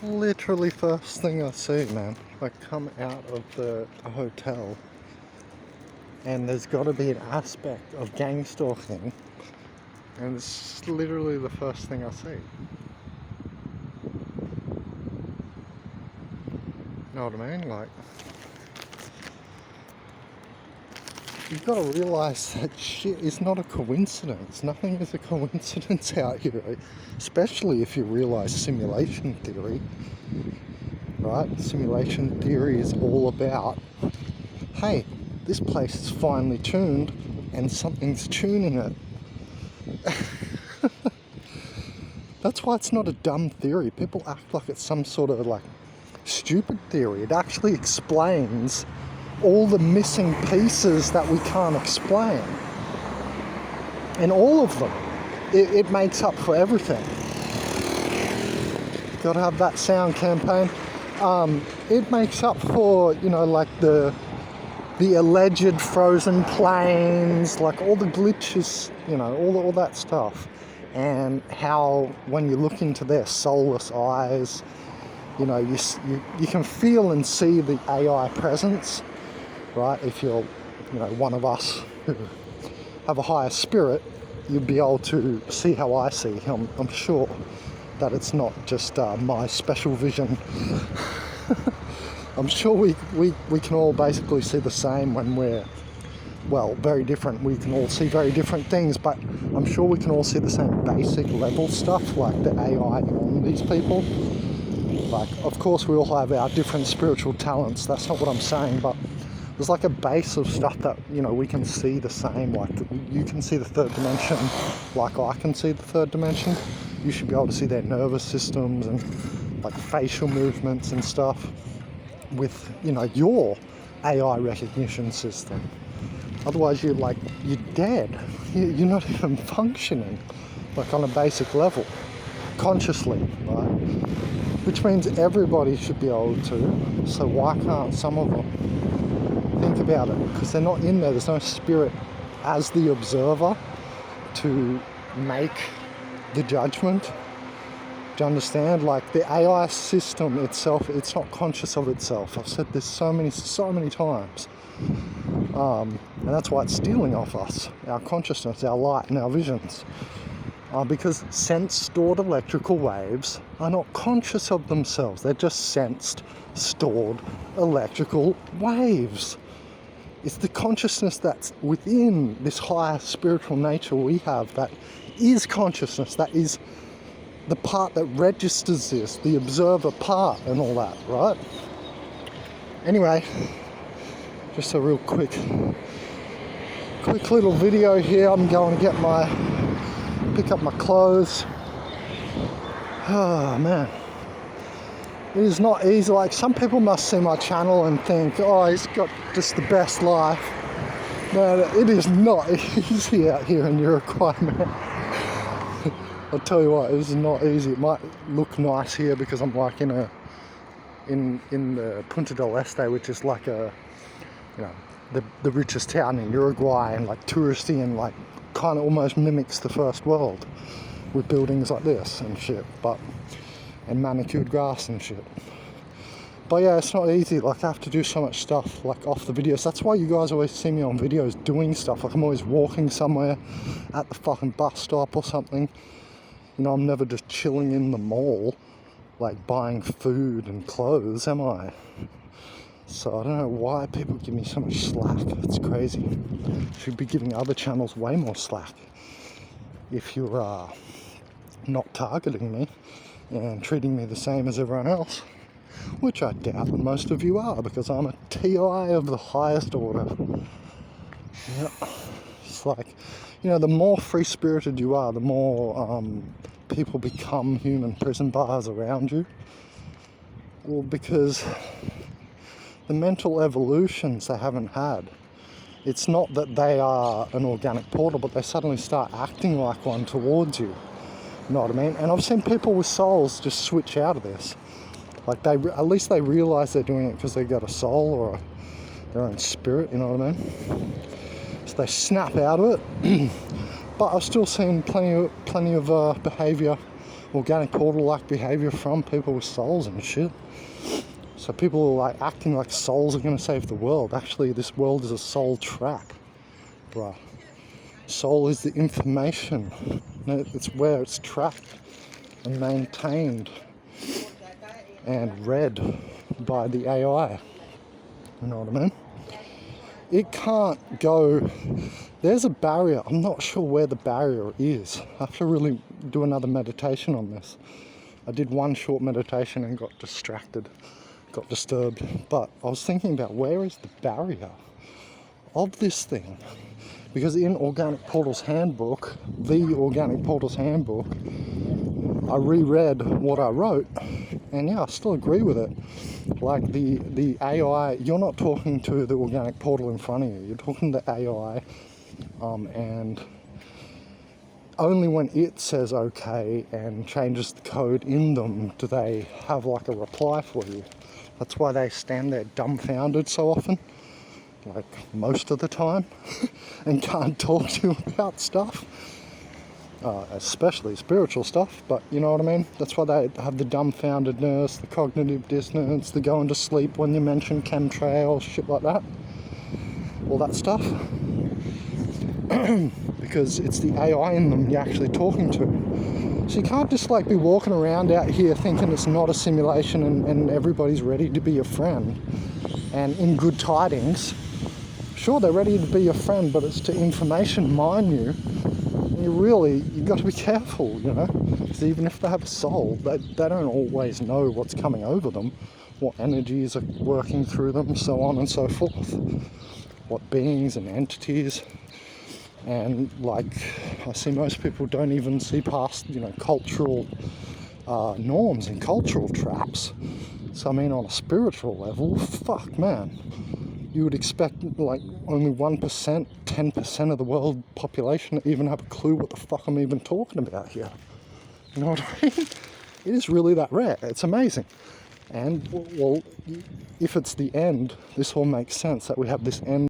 literally first thing I see, man. I come out of the hotel and there's got to be an aspect of gang stalking, and it's literally the first thing I see. You know what I mean? Like, you've got to realise that shit is not a coincidence. Nothing is a coincidence out here, especially if you realise simulation theory, right? Simulation theory is all about, hey, this place is finely tuned and something's tuning it. That's why it's not a dumb theory. People act like it's some sort of like stupid theory. It actually explains all the missing pieces that we can't explain. And all of them. It makes up for everything. Gotta have that sound campaign. It makes up for, like the alleged frozen planes, like all the glitches, all that stuff. And how when you look into their soulless eyes, you can feel and see the AI presence, right? If you're, one of us who have a higher spirit, you'd be able to see how I see. I'm sure that it's not just my special vision. I'm sure we can all basically see the same when we're, very different. We can all see very different things, but I'm sure we can all see the same basic level stuff, like the AI on these people. Like, of course, we all have our different spiritual talents. That's not what I'm saying, but there's like a base of stuff that, we can see the same. Like, you can see the third dimension like I can see the third dimension. You should be able to see their nervous systems and, like, facial movements and stuff with, your AI recognition system. Otherwise, you're dead. You're not even functioning, like, on a basic level, consciously, right? Which means everybody should be able to. So why can't some of them? Think about it, because they're not in there. There's no spirit as the observer to make the judgment. Do you understand? Like, the AI system itself, it's not conscious of itself. I've said this so many times. And that's why it's stealing off us, our consciousness, our light and our visions. Because sense-stored electrical waves are not conscious of themselves. They're just sensed, stored electrical waves. It's the consciousness that's within this higher spiritual nature we have that is consciousness, that is the part that registers this, the observer part and all that, right? Anyway, just a real quick little video here. I'm going to pick up my clothes. Oh man, it is not easy. Like, some people must see my channel and think, oh, he's got just the best life. Man, it is not easy out here in Uruguay, man. I'll tell you what, it is not easy. It might look nice here because I'm like in the Punta del Este, which is like the richest town in Uruguay, and like touristy, and like kind of almost mimics the first world with buildings like this and shit, and manicured grass and shit. But yeah, it's not easy. Like, I have to do so much stuff like off the videos. That's why you guys always see me on videos doing stuff. Like, I'm always walking somewhere at the fucking bus stop or something. I'm never just chilling in the mall, like buying food and clothes, am I? So I don't know why people give me so much slack. It's crazy. Should be giving other channels way more slack if you're not targeting me and treating me the same as everyone else, which I doubt most of you are, because I'm a TI of the highest order. Yeah. It's like, the more free-spirited you are, the more people become human prison bars around you. Well, because the mental evolutions they haven't had, it's not that they are an organic portal, but they suddenly start acting like one towards you. You know what I mean? And I've seen people with souls just switch out of this. Like, at least they realise they're doing it because they got a soul or their own spirit, you know what I mean? So they snap out of it. But I've still seen plenty of behaviour organic portal-like behavior from people with souls and shit. So people are like acting like souls are going to save the world. Actually, this world is a soul trap, bruh. Soul is the information. It's where it's tracked and maintained and read by the AI. You know what I mean? It can't go. There's a barrier. I'm not sure where the barrier is. I have to really do another meditation on this. I did one short meditation and got distracted, got disturbed. But I was thinking about, where is the barrier of this thing? Because in Organic Portal's handbook, the Organic Portal's handbook, I reread what I wrote, and yeah, I still agree with it. Like the AI, you're not talking to the Organic Portal in front of you, you're talking to AI, and only when it says okay and changes the code in them do they have like a reply for you. That's why they stand there dumbfounded so often, like most of the time, and can't talk to you about stuff. Especially spiritual stuff, but you know what I mean? That's why they have the dumbfoundedness, the cognitive dissonance, the going to sleep when you mention chemtrails, shit like that. All that stuff. Because it's the AI in them you're actually talking to. So you can't just like be walking around out here thinking it's not a simulation and everybody's ready to be your friend. And in good tidings, sure, they're ready to be your friend, but it's to information mine you. You've got to be careful, you know, because even if they have a soul, they don't always know what's coming over them, what energies are working through them, so on and so forth, what beings and entities. And like, I see most people don't even see past, you know, cultural norms and cultural traps. So I mean, on a spiritual level, fuck, man. You would expect like only 1%, 10% of the world population to even have a clue what the fuck I'm even talking about here. You know what I mean? It is really that rare. It's amazing. And, well, if it's the end, this all makes sense, that we have this end